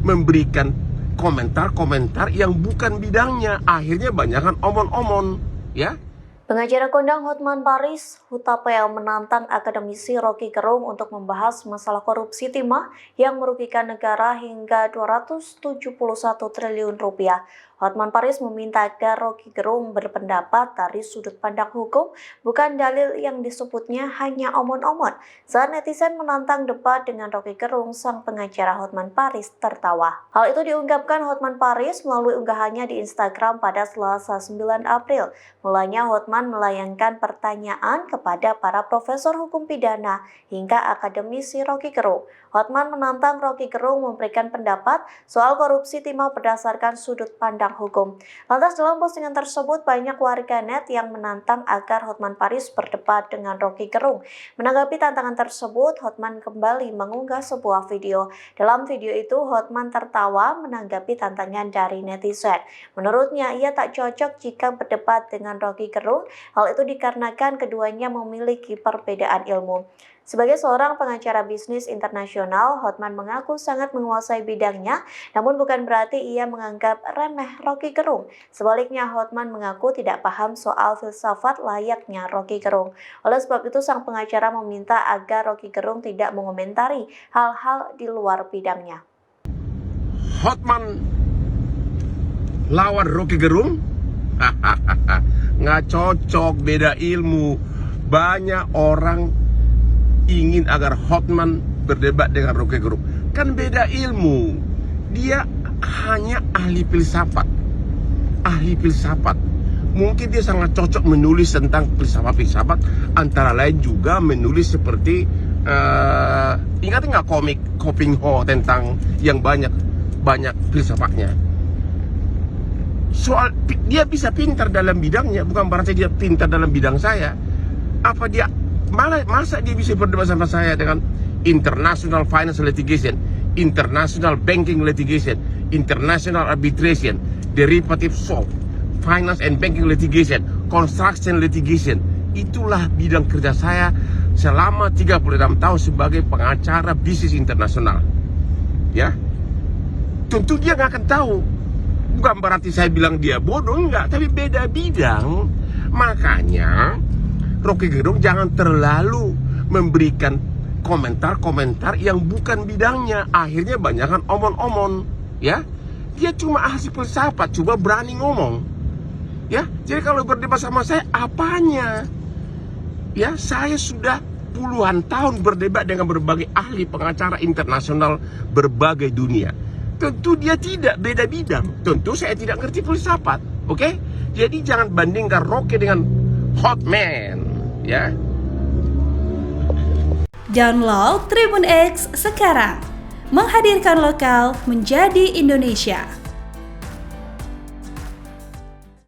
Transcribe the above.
memberikan komentar-komentar yang bukan bidangnya. Akhirnya banyakkan omon-omon, ya. Pengacara kondang Hotman Paris Hutapea menantang akademisi Rocky Gerung untuk membahas masalah korupsi timah yang merugikan negara hingga 271 triliun rupiah. Hotman Paris meminta agar Rocky Gerung berpendapat dari sudut pandang hukum, bukan dalil yang disebutnya hanya omon-omon. Saat netizen menantang debat dengan Rocky Gerung, sang pengacara Hotman Paris tertawa. Hal itu diungkapkan Hotman Paris melalui unggahannya di Instagram pada Selasa 9 April. Mulanya Hotman melayangkan pertanyaan kepada para profesor hukum pidana hingga akademisi Rocky Gerung. Hotman menantang Rocky Gerung memberikan pendapat soal korupsi timah berdasarkan sudut pandang hukum. Lantas dalam postingan tersebut banyak warganet yang menantang agar Hotman Paris berdebat dengan Rocky Gerung. Menanggapi tantangan tersebut, Hotman kembali mengunggah sebuah video. Dalam video itu, Hotman tertawa menanggapi tantangan dari netizen. Menurutnya, ia tak cocok jika berdebat dengan Rocky Gerung. Hal itu dikarenakan keduanya memiliki perbedaan ilmu. Sebagai seorang pengacara bisnis internasional, Hotman mengaku sangat menguasai bidangnya, namun bukan berarti ia menganggap remeh Rocky Gerung. Sebaliknya, Hotman mengaku tidak paham soal filsafat layaknya Rocky Gerung. Oleh sebab itu, sang pengacara meminta agar Rocky Gerung tidak mengomentari hal-hal di luar bidangnya. Hotman lawan Rocky Gerung? Nggak cocok, beda ilmu. Banyak orang ingin agar Hotman berdebat dengan Rocky Gerung. Kan beda ilmu. Dia hanya ahli filsafat. Ahli filsafat. Mungkin dia sangat cocok menulis tentang filsafat-filsafat. Antara lain juga menulis seperti ingat nggak komik Koping Ho tentang yang banyak filsafatnya. Soal dia bisa pintar dalam bidangnya, bukan berarti dia pintar dalam bidang saya. Apa dia masa dia bisa berdebat sama saya dengan international financial litigation, international banking litigation, international arbitration, derivative swap, finance and banking litigation, construction litigation. Itulah bidang kerja saya selama 36 tahun sebagai pengacara bisnis internasional. Ya, tentu dia nggak akan tahu. Bukan berarti saya bilang dia bodoh, enggak, tapi beda bidang. Makanya Rocky Gerung jangan terlalu memberikan komentar-komentar yang bukan bidangnya. Akhirnya banyakkan omon-omon, ya. Dia cuma ahli filsafat, coba berani ngomong. Ya, jadi kalau berdebat sama saya apanya? Ya, saya sudah puluhan tahun berdebat dengan berbagai ahli pengacara internasional berbagai dunia. Tentu dia tidak beda bidang. Tentu saya tidak ngerti filsafat, oke? Jadi jangan bandingkan Rocky dengan Hotman, ya. Download Tribun X sekarang, menghadirkan lokal menjadi Indonesia.